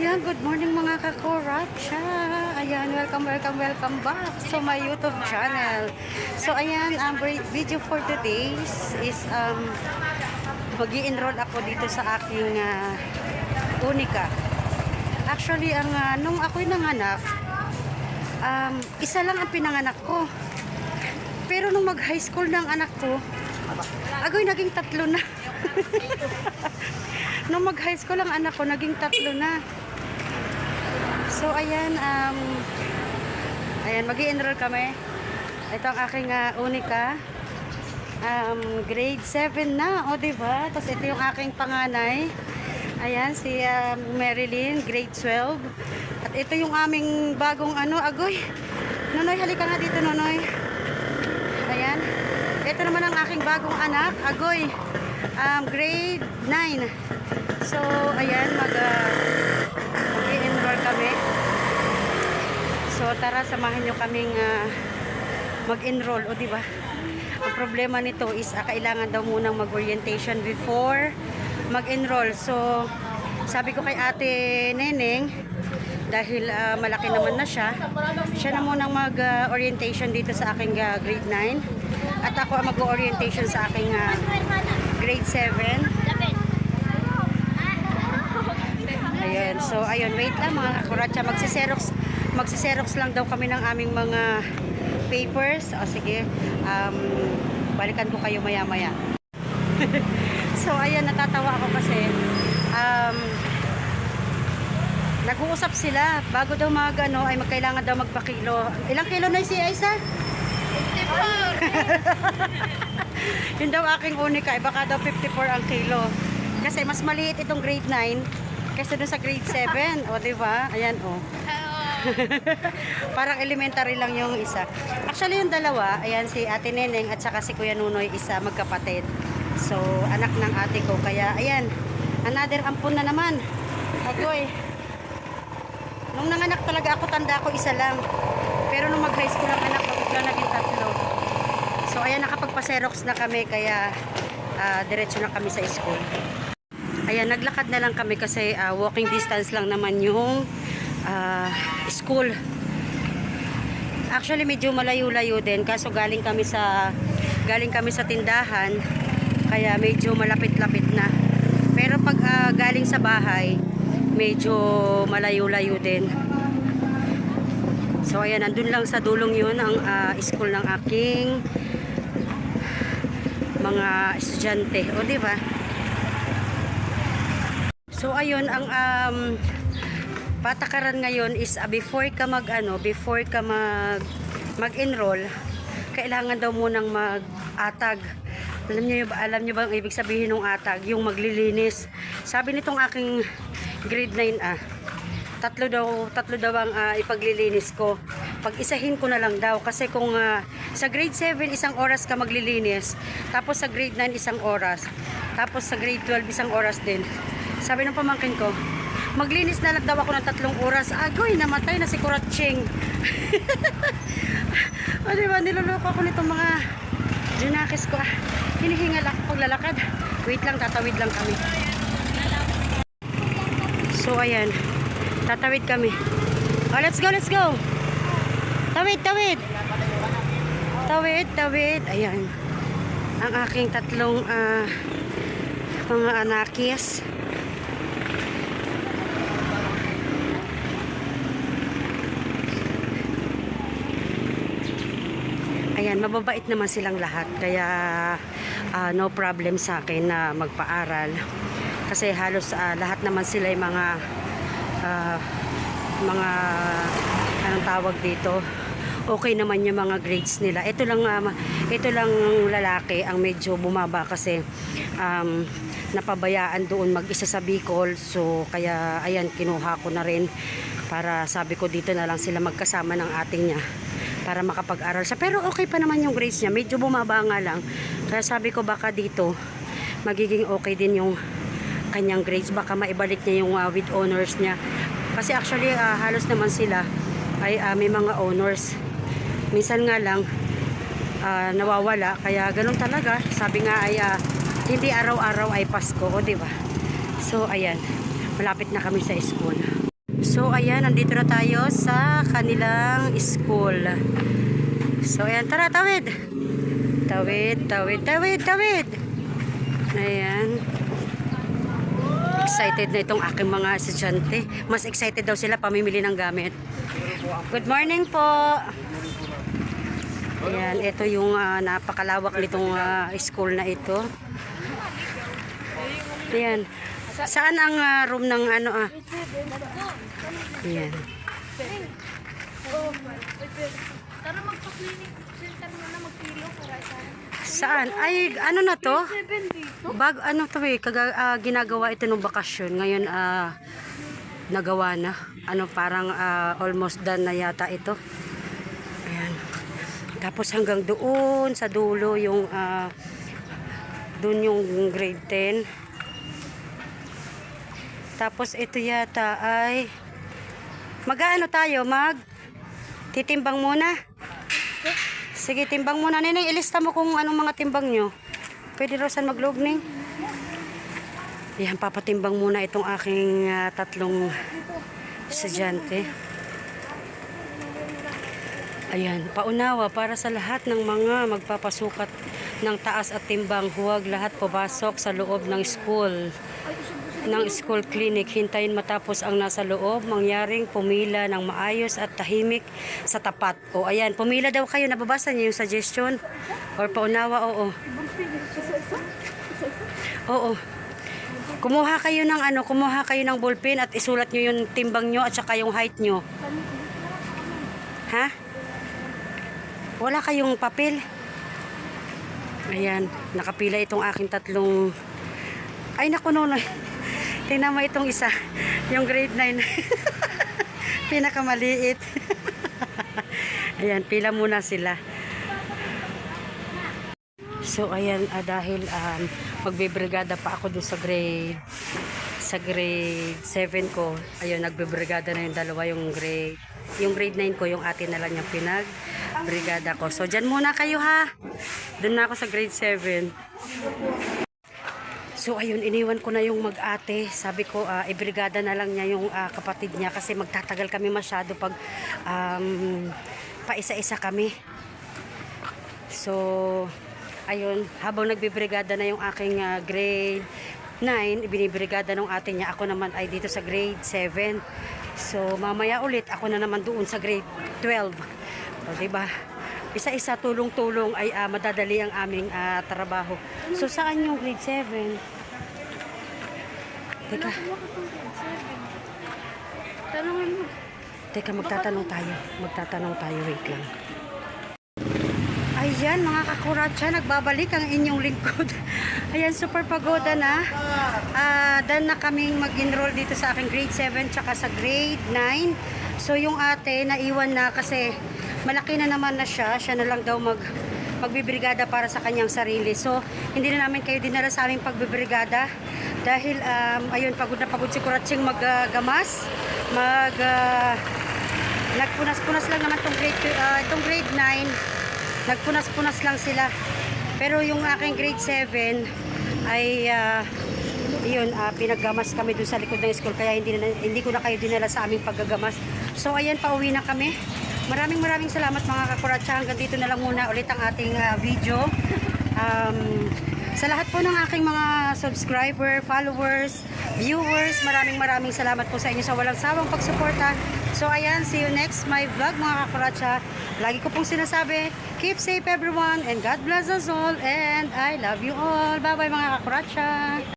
Ayan, good morning mga kakoracha. Ayan, welcome back sa my YouTube channel. So ayan, ang video for today is mag-i-enroll ako dito sa aking Unica. Actually, nung ako'y nanganak, isa lang ang pinanganak ko. Pero nung mag-high school ng anak ko, agoy naging tatlo na. Nung mag-high school ang anak ko, naging tatlo na. So, ayan, mag-i-enroll kami. Ito ang aking Unica. Grade 7 na, o diba? Tapos ito yung aking panganay. Ayan, si Marilyn, grade 12. At ito yung aming bagong agoy. Nonoy, halika nga dito, Nonoy. Ayan. Ito naman ang aking bagong anak, agoy. Grade 9. So, ayan, mag-i-enroll kami. So, tara, samahan nyo kaming mag-enroll, o diba? Ang problema nito is kailangan daw munang mag-orientation before mag-enroll. So, sabi ko kay Ate Neneng, dahil malaki naman na siya na munang mag-orientation dito sa aking grade 9. At ako ang mag-orientation sa aking grade 7. Ayan, so ayun, wait lang mga kakuratsa, magsiserox lang daw kami ng aming mga papers. O sige, balikan ko kayo maya maya. So ayan, natatawa ako kasi nag-uusap sila bago daw ay magkailangan daw magpakilo. Ilang kilo na si Aisa? 54. Yun daw aking Unica, baka daw 54 ang kilo. Kasi mas maliit itong grade 9 kaysa dun sa grade 7. O, diba? Ayan, o. Parang elementary lang yung isa. Actually, yung dalawa, ayan, si Ate Neneng at saka si Kuya Nunoy, isa magkapatid. So, anak ng ate ko. Kaya, ayan, another ampun na naman. Agoy. Nung nanganak talaga ako, tanda ko isa lang. Pero nung mag-high school ang anak ko, bigla naging tatlo. So, ayan, nakapagpa-xerox na kami, kaya diretso na kami sa school. Ayan, naglakad na lang kami kasi walking distance lang naman yung school. Actually, medyo malayo-layo din, kaso galing kami sa tindahan, kaya medyo malapit-lapit na. Pero pag galing sa bahay, medyo malayo-layo din. So ayan, nandun lang sa dulong yun ang school ng aking mga estudyante, o diba? So ayun, ang patakaran ngayon is before ka mag-enroll, kailangan daw munang mag-atag. Alam niyo ba ang ibig sabihin ng atag? Yung maglilinis. Sabi nitong aking grade 9 tatlo daw ang ipaglilinis ko. Pag-isahin ko na lang daw kasi kung sa grade 7 isang oras ka maglilinis, tapos sa grade 9 isang oras, tapos sa grade 12 isang oras din. Sabi ng pamangkin ko, maglinis na lang daw ako ng 3 oras. Agoy, namatay na si Kuratching. O diba, niloloko ako nitong mga junakis ko. Hinihingal ako paglalakad. Wait lang, tatawid lang kami. So ayan, tatawid kami. Oh, let's go, let's go. Tawid. Tawid. Ayan, ang aking tatlong mga anakis. Ayan, mababait naman silang lahat, kaya no problem sa akin na magpaaral. Kasi halos lahat naman sila ay mga anong tawag dito, okay naman yung mga grades nila. Ito lang lalaki ang medyo bumaba kasi napabayaan doon mag-isa sa Bicol. So kaya ayan, kinuha ko na rin para sabi ko dito na lang sila magkasama ng ating niya para makapag-aral siya. Pero okay pa naman yung grades niya, medyo bumaba nga lang. Kaya sabi ko baka dito magiging okay din yung kanyang grades, baka maibalik niya yung with honors niya. Kasi actually halos naman sila ay may mga honors. Minsan nga lang nawawala, kaya ganun talaga. Sabi nga ay hindi araw-araw ay Pasko, o diba? So ayan, malapit na kami sa school. So ayan, nandito na tayo sa kanilang school. So ayan, tara, tawid. Tawid, tawid, tawid, tawid. Ayan. Excited na itong aking mga estudyante. Mas excited daw sila pamimili ng gamit. Good morning po. Ayan, ito yung napakalawak nitong school na ito. Ayan. Saan ang room ng ano? Ayan. Tara magpa-clinic center muna magpilo para isa. Saan? Ay, ano na to? 7 dito. Ano to eh, ginagawa ito nung bakasyon. Ngayon, nagawa na. Ano, parang almost done na yata ito. Ayan. Tapos hanggang doon, sa dulo, yung, doon yung grade 10. Tapos ito yata ay, mag-ano tayo, titimbang muna. Sige, timbang muna. Neneng, ilista mo kung anong mga timbang nyo. Pwede Rosan maglog, Neng. Yan, papatimbang muna itong aking tatlong estudyante. Ayan, paunawa para sa lahat ng mga magpapasukat ng taas at timbang. Huwag lahat pumasok sa loob ng school. Ng school clinic, hintayin matapos ang nasa loob, mangyaring pumila ng maayos at tahimik sa tapat. O ayan, pumila daw kayo, nababasa niyo yung suggestion? Or paunawa, oo. Oo. Kumuha kayo ng ballpen at isulat niyo yung timbang niyo at saka yung height niyo. Ha? Wala kayong papel? Ayan, nakapila itong aking tatlong... Ay, naku, no. Tingnan mo itong isa, yung grade 9. Pinakamaliit. Ayan, pila muna sila. So, ayan, dahil magbibrigada pa ako dun sa grade 7 ko. Ayun, nagbibrigada na yung dalawa, yung grade 9 ko, yung atin na lang yung pinagbrigada ko. So, dyan muna kayo ha. Dun na ako sa grade 7. So ayun, iniwan ko na yung mag-ate. Sabi ko, ibrigada na lang niya yung kapatid niya kasi magtatagal kami masyado pag paisa-isa kami. So ayun, habang nagbibrigada na yung aking grade 9, ibinibrigada ng ate niya. Ako naman ay dito sa grade 7. So mamaya ulit ako na naman doon sa grade 12. O diba? Isa-isa, tulong-tulong ay madadali ang aming trabaho. So, saan yung grade 7? Teka. Tanungin mo. Teka, magtatanong tayo. Wait lang. Ayan, mga kakuratsa, nagbabalik ang inyong lingkod. Ayan, super pagoda na. Done na kaming mag-enroll dito sa aking grade 7 tsaka sa grade 9. So, yung ate, naiwan na kasi malaki na naman na siya. Siya na lang daw magbibrigada para sa kanyang sarili. So, hindi na namin kayo dinala sa aming pagbibrigada. Dahil, ayun, pagod na pagod si Kuratsing maggamas. Nagpunas-punas lang naman itong grade 9. Nagpunas-punas lang sila. Pero yung aking grade 7 ay, pinaggamas kami dun sa likod ng school. Kaya hindi ko na kayo dinala sa aming paggagamas. So, ayan, pauwi na kami. Maraming salamat mga kakuratsa. Hanggang dito na lang muna ulit ang ating video. Sa lahat po ng aking mga subscriber, followers, viewers, maraming salamat po sa inyo sa walang sawang pagsuporta. So ayan, see you next my vlog mga kakuratsa. Lagi ko pong sinasabi, keep safe everyone and God bless us all and I love you all. Bye bye mga kakuratsa.